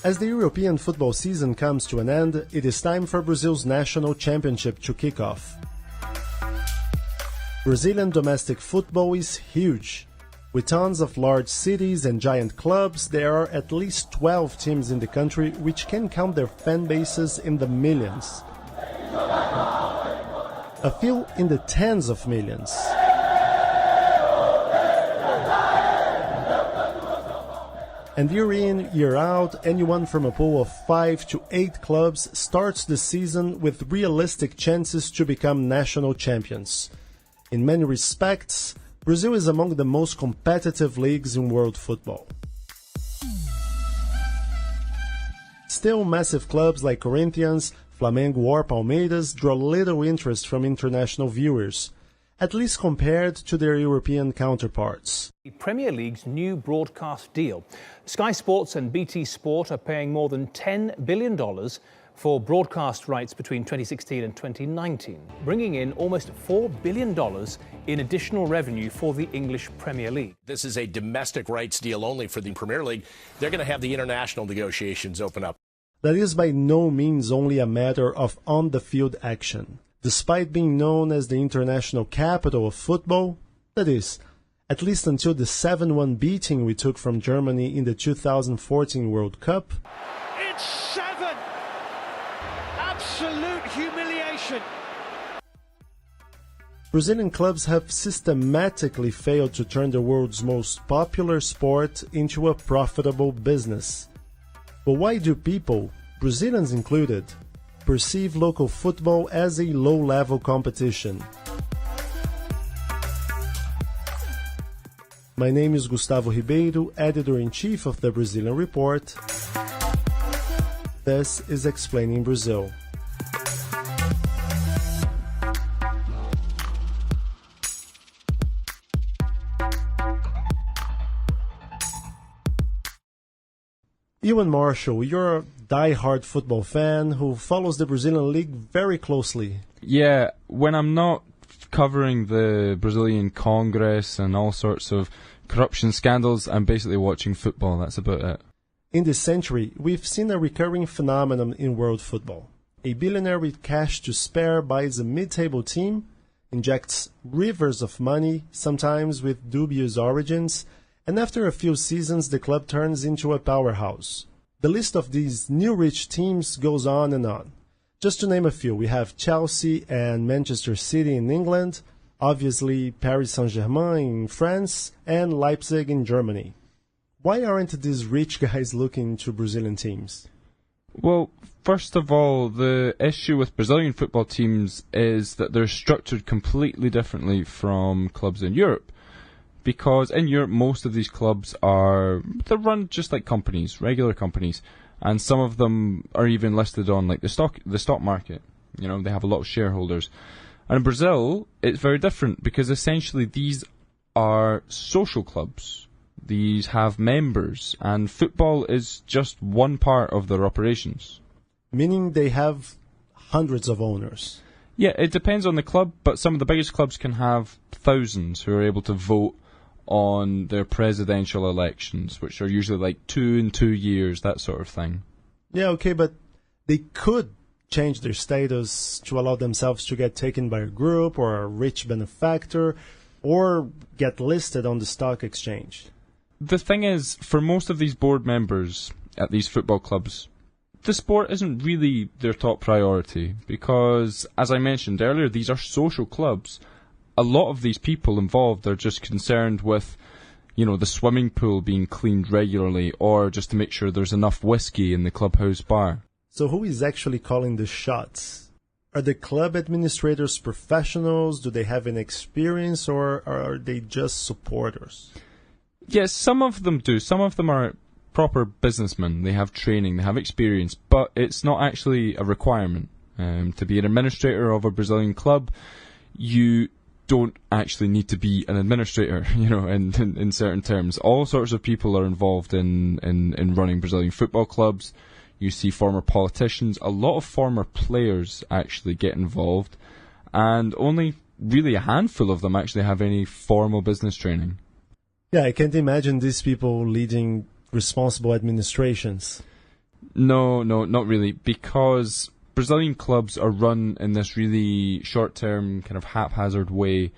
As the European football season comes to an end, it is time for Brazil's national championship to kick off. Brazilian domestic football is huge. With tons of large cities and giant clubs, there are at least 12 teams in the country which can count their fan bases in the millions. A few in the tens of millions. And year in, year out, anyone from a pool of 5 to 8 clubs starts the season with realistic chances to become national champions. In many respects, Brazil is among the most competitive leagues in world football. Still, massive clubs like Corinthians, Flamengo or Palmeiras draw little interest from international viewers, at least compared to their European counterparts. The Premier League's new broadcast deal. Sky Sports and BT Sport are paying more than $10 billion for broadcast rights between 2016 and 2019, bringing in almost $4 billion in additional revenue for the English Premier League. This is a domestic rights deal only for the Premier League. They're going to have the international negotiations open up. That is by no means only a matter of on-the-field action. Despite being known as the international capital of football, that is, at least until the 7-1 beating we took from Germany in the 2014 World Cup. It's 7! Absolute humiliation! Brazilian clubs have systematically failed to turn the world's most popular sport into a profitable business. But why do people, Brazilians included, perceive local football as a low-level competition? My name is Gustavo Ribeiro, editor-in-chief of the Brazilian Report. This is Explaining Brazil. Ewan Marshall, you're a die-hard football fan who follows the Brazilian league very closely. Yeah, when I'm not covering the Brazilian Congress and all sorts of corruption scandals, I'm basically watching football. That's about it. In this century, we've seen a recurring phenomenon in world football. A billionaire with cash to spare buys a mid-table team, injects rivers of money, sometimes with dubious origins, and after a few seasons the club turns into a powerhouse. The list of these new rich teams goes on and on. Just to name a few, we have Chelsea and Manchester City in England, obviously Paris Saint-Germain in France, and Leipzig in Germany. Why aren't these rich guys looking to Brazilian teams? Well, first of all, the issue with Brazilian football teams is that they're structured completely differently from clubs in Europe. Because in Europe, most of these clubs they're run just like companies, regular companies, and some of them are even listed on like the stock market. You know, they have a lot of shareholders. And in Brazil, it's very different because essentially these are social clubs. These have members, and football is just one part of their operations. Meaning they have hundreds of owners. Yeah, it depends on the club, but some of the biggest clubs can have thousands who are able to vote on their presidential elections, which are usually like 2 in 2 years, that sort of thing. Yeah, okay, but they could change their status to allow themselves to get taken by a group or a rich benefactor or get listed on the stock exchange. The thing is, for most of these board members at these football clubs, the sport isn't really their top priority because, as I mentioned earlier, these are social clubs. A lot of these people involved are just concerned with, you know, the swimming pool being cleaned regularly or just to make sure there's enough whiskey in the clubhouse bar. So who is actually calling the shots? Are the club administrators professionals? Do they have an experience or are they just supporters? Yes, some of them do. Some of them are proper businessmen. They have training, they have experience, but it's not actually a requirement. To be an administrator of a Brazilian club, you don't actually need to be an administrator, you know, in certain terms. All sorts of people are involved in running Brazilian football clubs. You see former politicians, a lot of former players actually get involved, and only really a handful of them actually have any formal business training. Yeah, I can't imagine these people leading responsible administrations. No, not really, because Brazilian clubs are run in this really short-term, kind of haphazard way,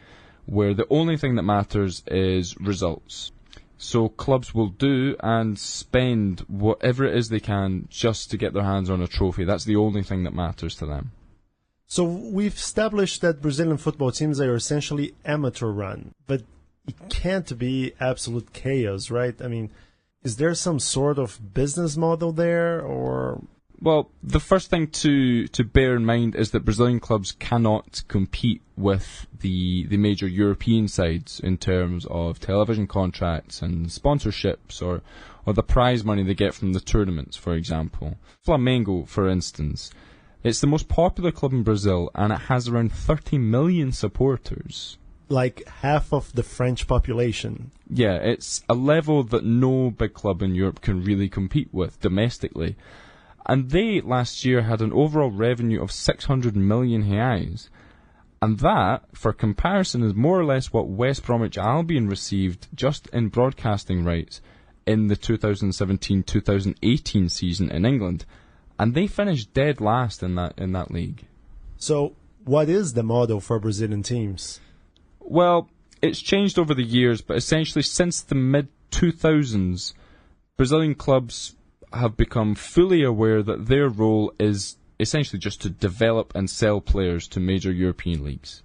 where the only thing that matters is results. So clubs will do and spend whatever it is they can just to get their hands on a trophy. That's the only thing that matters to them. So we've established that Brazilian football teams are essentially amateur run, but it can't be absolute chaos, right? I mean, is there some sort of business model there, or? Well, the first thing to bear in mind is that Brazilian clubs cannot compete with the major European sides in terms of television contracts and sponsorships or the prize money they get from the tournaments, for example. Flamengo, for instance, it's the most popular club in Brazil and it has around 30 million supporters. Like half of the French population. Yeah, it's a level that no big club in Europe can really compete with domestically. And they, last year, had an overall revenue of 600 million reais. And that, for comparison, is more or less what West Bromwich Albion received just in broadcasting rights in the 2017-2018 season in England. And they finished dead last in that league. So, what is the model for Brazilian teams? Well, it's changed over the years, but essentially since the mid-2000s, Brazilian clubs have become fully aware that their role is essentially just to develop and sell players to major European leagues.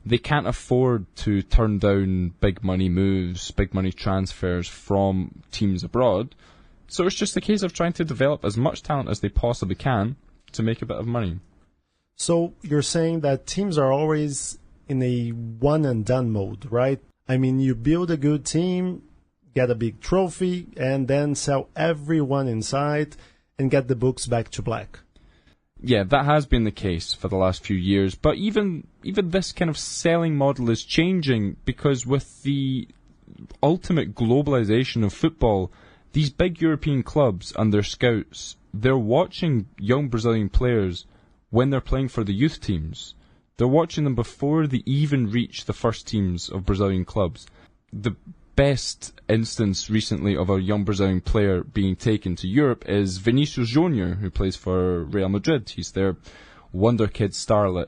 They can't afford to turn down big money moves, big money transfers from teams abroad, so it's just a case of trying to develop as much talent as they possibly can to make a bit of money. So you're saying that teams are always in a one-and-done mode, right? I mean, you build a good team, get a big trophy, and then sell everyone inside and get the books back to black. Yeah, that has been the case for the last few years, but even this kind of selling model is changing because with the ultimate globalization of football, these big European clubs and their scouts, they're watching young Brazilian players when they're playing for the youth teams. They're watching them before they even reach the first teams of Brazilian clubs. The best instance recently of a young Brazilian player being taken to Europe is Vinicius Júnior, who plays for Real Madrid. He's their wonder kid starlet.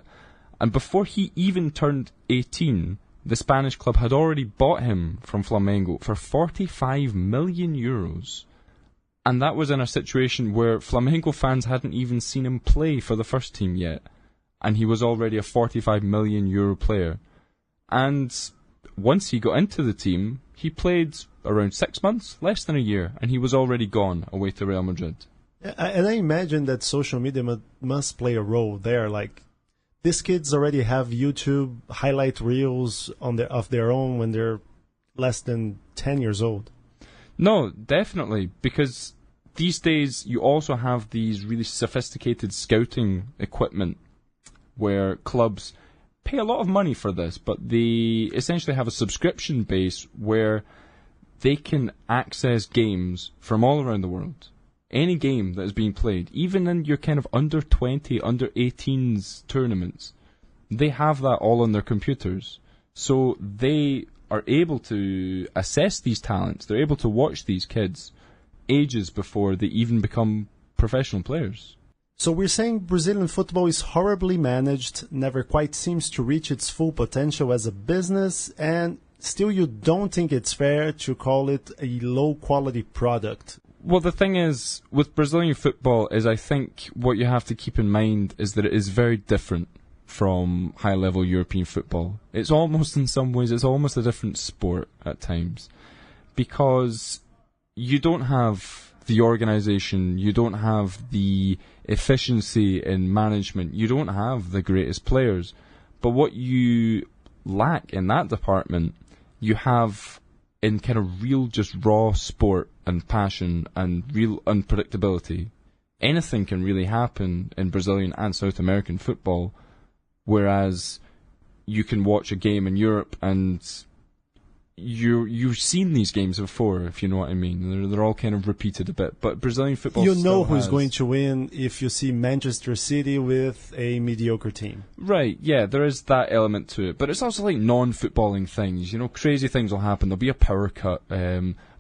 And before he even turned 18, the Spanish club had already bought him from Flamengo for 45 million euros. And that was in a situation where Flamengo fans hadn't even seen him play for the first team yet. And he was already a 45 million euro player. And once he got into the team, he played around 6 months, less than a year, and he was already gone away to Real Madrid. And I imagine that social media must play a role there. Like, these kids already have YouTube highlight reels of their own when they're less than 10 years old. No, definitely, because these days you also have these really sophisticated scouting equipment where clubs pay a lot of money for this, but they essentially have a subscription base where they can access games from all around the world. Any game that is being played, even in your kind of under 20, under 18s tournaments, they have that all on their computers. So they are able to assess these talents. They're able to watch these kids ages before they even become professional players. So we're saying Brazilian football is horribly managed, never quite seems to reach its full potential as a business, and still you don't think it's fair to call it a low-quality product. Well, the thing is, with Brazilian football, is I think what you have to keep in mind is that it is very different from high-level European football. It's almost, in some ways, it's almost a different sport at times. Because you don't have the organisation, you don't have the efficiency in management, you don't have the greatest players. But what you lack in that department, you have in kind of real just raw sport and passion and real unpredictability. Anything can really happen in Brazilian and South American football, whereas you can watch a game in Europe and you've seen these games before, if you know what I mean. They're all kind of repeated a bit, but Brazilian football you know who's going to win if you see Manchester City with a mediocre team. Right, yeah, there is that element to it, but it's also like non-footballing things. You know, crazy things will happen. There'll be a power cut,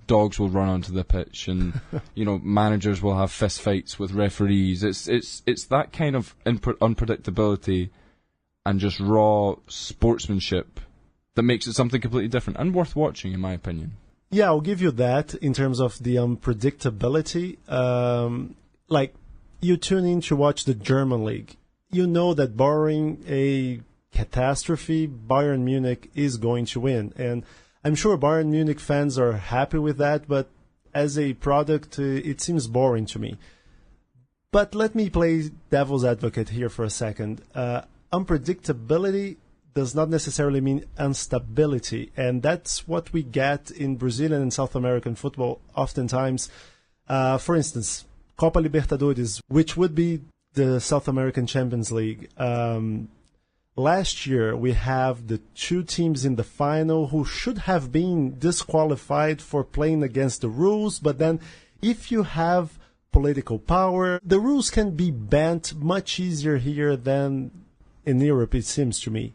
dogs will run onto the pitch, and managers will have fist fights with referees. It's that kind of unpredictability and just raw sportsmanship that makes it something completely different and worth watching, in my opinion. Yeah, I'll give you that in terms of the unpredictability. Like, you tune in to watch the German league. You know that barring a catastrophe, Bayern Munich is going to win. And I'm sure Bayern Munich fans are happy with that, but as a product, it seems boring to me. But let me play devil's advocate here for a second. Unpredictability does not necessarily mean instability, and that's what we get in Brazilian and South American football oftentimes. For instance, Copa Libertadores, which would be the South American Champions League. Last year, we have the two teams in the final who should have been disqualified for playing against the rules, but then if you have political power, the rules can be bent much easier here than in Europe, it seems to me.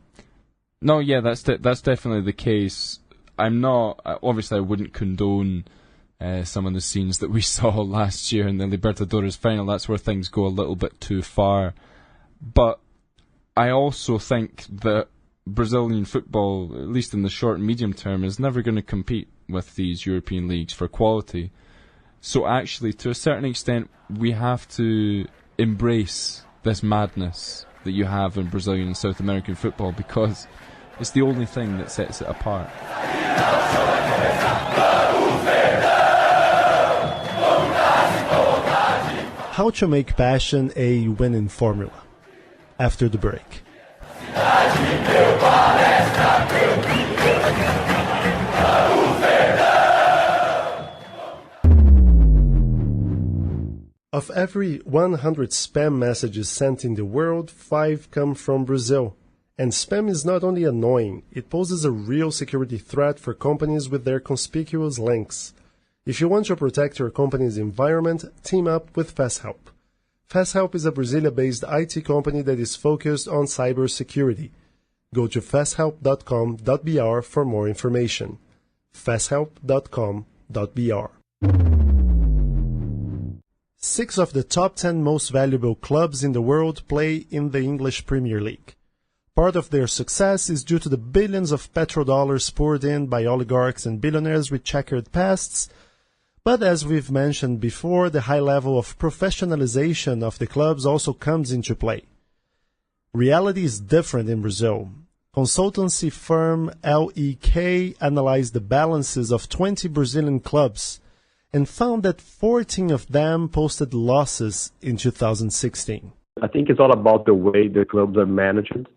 No, yeah, that's definitely the case. Obviously I wouldn't condone some of the scenes that we saw last year in the Libertadores final. That's where things go a little bit too far. But I also think that Brazilian football, at least in the short and medium term, is never going to compete with these European leagues for quality. So actually, to a certain extent, we have to embrace this madness that you have in Brazilian and South American football, because it's the only thing that sets it apart. How to make passion a winning formula? After the break. Of every 100 spam messages sent in the world, 5 come from Brazil. And spam is not only annoying, it poses a real security threat for companies with their conspicuous links. If you want to protect your company's environment, team up with FastHelp. FastHelp is a Brasilia-based IT company that is focused on cybersecurity. Go to fasthelp.com.br for more information. fasthelp.com.br. 6 of the top 10 most valuable clubs in the world play in the English Premier League. Part of their success is due to the billions of petrodollars poured in by oligarchs and billionaires with checkered pasts, but as we've mentioned before, the high level of professionalization of the clubs also comes into play. Reality is different in Brazil. Consultancy firm L.E.K analyzed the balances of 20 Brazilian clubs and found that 14 of them posted losses in 2016. I think it's all about the way the clubs are managed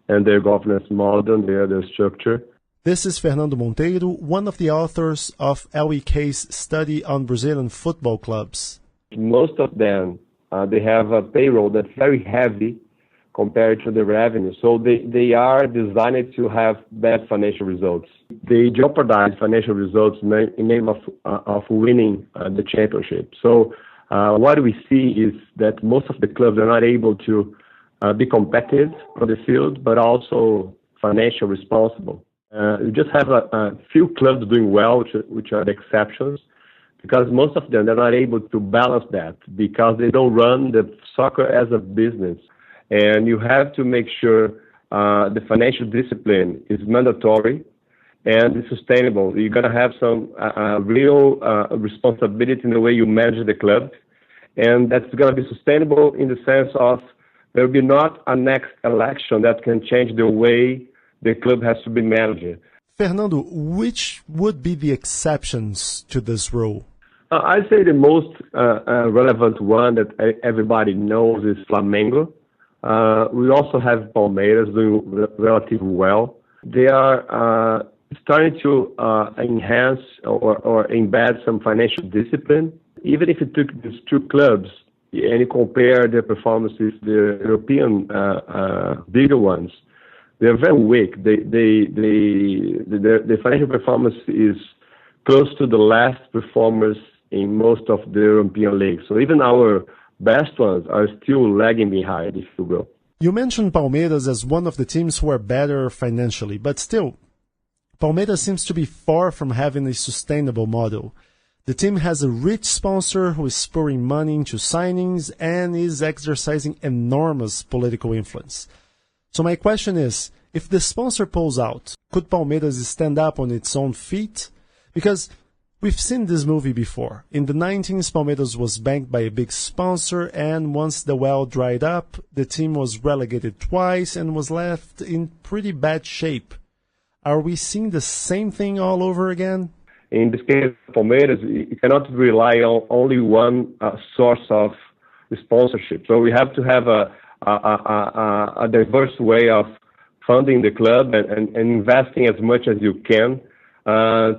and their governance model, their structure. This is Fernando Monteiro, one of the authors of L.E.K's study on Brazilian football clubs. Most of them, they have a payroll that's very heavy compared to the revenue. So they are designed to have bad financial results. They jeopardize financial results in the name of winning the championship. So what we see is that most of the clubs are not able to be competitive on the field, but also financially responsible. You just have a few clubs doing well, which are the exceptions, because most of them, they're not able to balance that because they don't run the soccer as a business. And you have to make sure the financial discipline is mandatory and is sustainable. You're going to have some real responsibility in the way you manage the club, and that's going to be sustainable in the sense of there will be not a next election that can change the way the club has to be managed. Fernando, which would be the exceptions to this rule? I'd say the most relevant one that everybody knows is Flamengo. We also have Palmeiras doing relatively well. They are starting to enhance or embed some financial discipline. Even if you took these two clubs and you compare their performances, the European bigger ones, they're very weak. The financial performance is close to the last performers in most of the European leagues. So even our best ones are still lagging behind, if you will. You mentioned Palmeiras as one of the teams who are better financially, but still, Palmeiras seems to be far from having a sustainable model. The team has a rich sponsor who is pouring money into signings and is exercising enormous political influence. So my question is, if the sponsor pulls out, could Palmeiras stand up on its own feet? Because we've seen this movie before. In the 1990s, Palmeiras was banked by a big sponsor, and once the well dried up, the team was relegated twice and was left in pretty bad shape. Are we seeing the same thing all over again? In this case, Palmeiras, you cannot rely on only one source of sponsorship. So we have to have a diverse way of funding the club and investing as much as you can,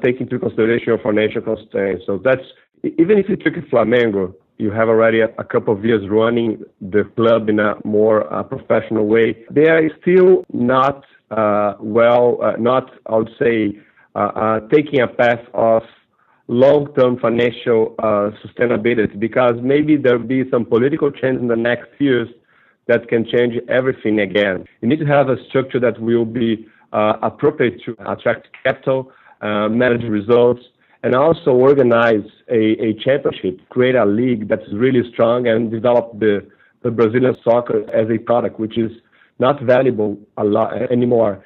taking into consideration your financial constraints. So that's, even if you took Flamengo, you have already a couple of years running the club in a more professional way. They are still not I would say, taking a path of long-term financial sustainability, because maybe there'll be some political change in the next years that can change everything again. You need to have a structure that will be appropriate to attract capital, manage results, and also organize a championship, create a league that's really strong, and develop the Brazilian soccer as a product, which is not valuable a lot anymore.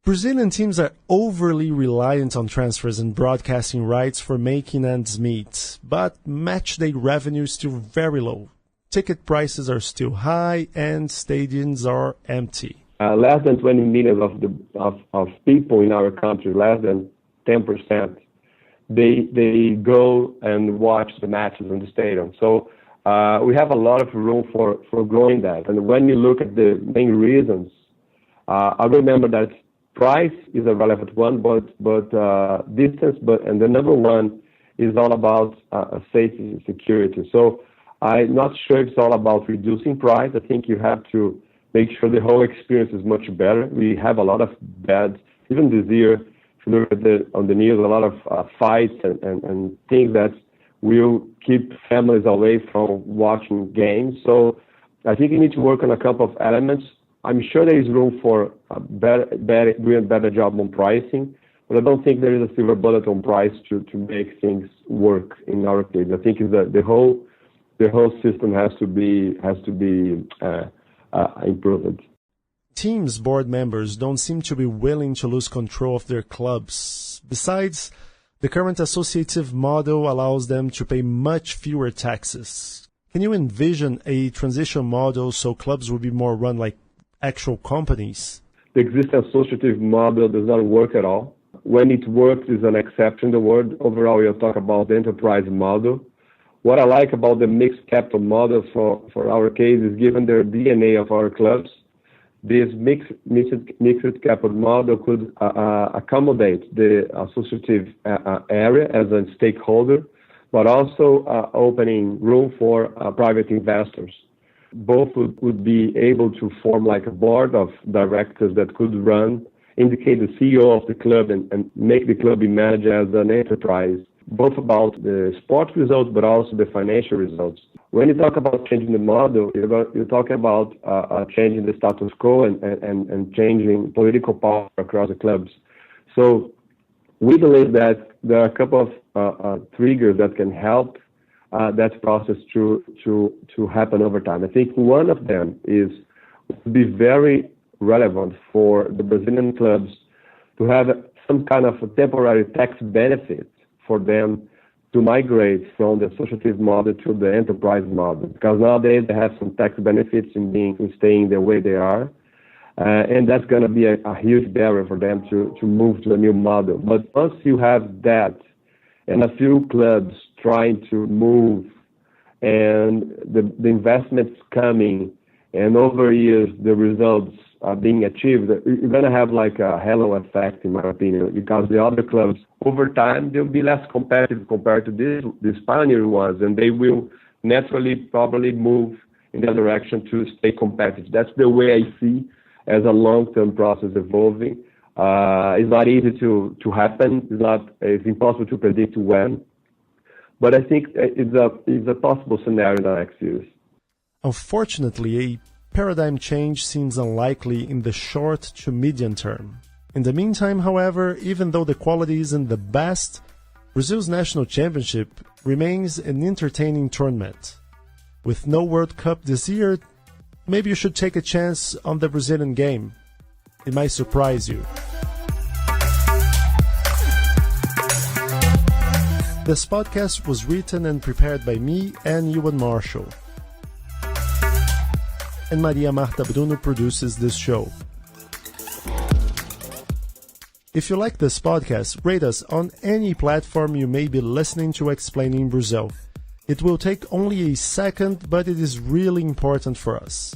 Brazilian teams are overly reliant on transfers and broadcasting rights for making ends meet, but matchday revenue is still very low. Ticket prices are still high and stadiums are empty. Less than 20 million of people in our country, less than 10%, they go and watch the matches in the stadium. So we have a lot of room for growing that. And when you look at the main reasons, I remember that price is a relevant one, but distance, and the number one is all about safety and security. So I'm not sure it's all about reducing price. I think you have to make sure the whole experience is much better. We have a lot of bad, even this year, if you look at on the news, a lot of fights and things that will keep families away from watching games. So I think you need to work on a couple of elements. I'm sure there is room for doing a better job on pricing, but I don't think there is a silver bullet on price to make things work in our case. I think the whole system has to be improved. Teams' board members don't seem to be willing to lose control of their clubs. Besides, the current associative model allows them to pay much fewer taxes. Can you envision a transition model so clubs will be more run like actual companies? The existing associative model does not work at all. When it works is an exception in the world. Overall, we'll talk about the enterprise model. What I like about the mixed capital model for our case is, given the DNA of our clubs, this mixed capital model could accommodate the associative area as a stakeholder, but also opening room for private investors. Both would be able to form like a board of directors that could indicate the CEO of the club and make the club be managed as an enterprise, both about the sports results but also the financial results. When you talk about changing the model, you're talking about changing the status quo and changing political power across the clubs. So we believe that there are a couple of triggers that can help that process to happen over time. I think one of them is to be very relevant for the Brazilian clubs to have some kind of a temporary tax benefit for them to migrate from the associative model to the enterprise model, because nowadays they have some tax benefits in staying the way they are, and that's going to be a huge barrier for them to move to a new model. But once you have that, and a few clubs trying to move, and the investments coming, and over years the results are being achieved, you're going to have like a halo effect, in my opinion, because the other clubs, over time, they'll be less competitive compared to these pioneer ones, and they will naturally probably move in that direction to stay competitive. That's the way I see as a long-term process evolving. It's not easy to happen. It's impossible to predict when, but I think it's a possible scenario in the next years. Unfortunately, a paradigm change seems unlikely in the short to medium term. In the meantime, however, even though the quality isn't the best, Brazil's national championship remains an entertaining tournament. With no World Cup this year, maybe you should take a chance on the Brazilian game. It might surprise you. This podcast was written and prepared by me and Ewan Marshall. And Maria Marta Bruno produces this show. If you like this podcast, rate us on any platform you may be listening to Explaining Brazil. It will take only a second, but it is really important for us.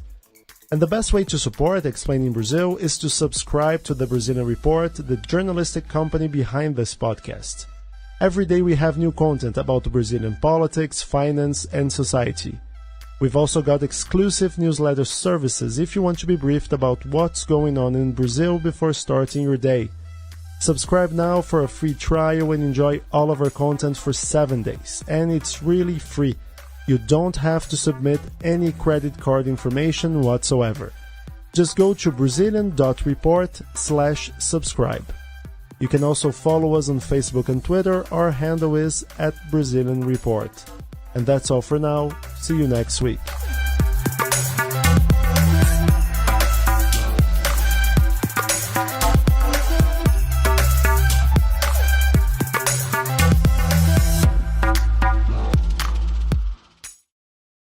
And the best way to support Explaining Brazil is to subscribe to the Brazilian Report, the journalistic company behind this podcast. Every day we have new content about Brazilian politics, finance, and society. We've also got exclusive newsletter services if you want to be briefed about what's going on in Brazil before starting your day. Subscribe now for a free trial and enjoy all of our content for 7 days. And it's really free. You don't have to submit any credit card information whatsoever. Just go to brazilian.report/subscribe. You can also follow us on Facebook and Twitter. Our handle is @BrazilianReport. And that's all for now. See you next week.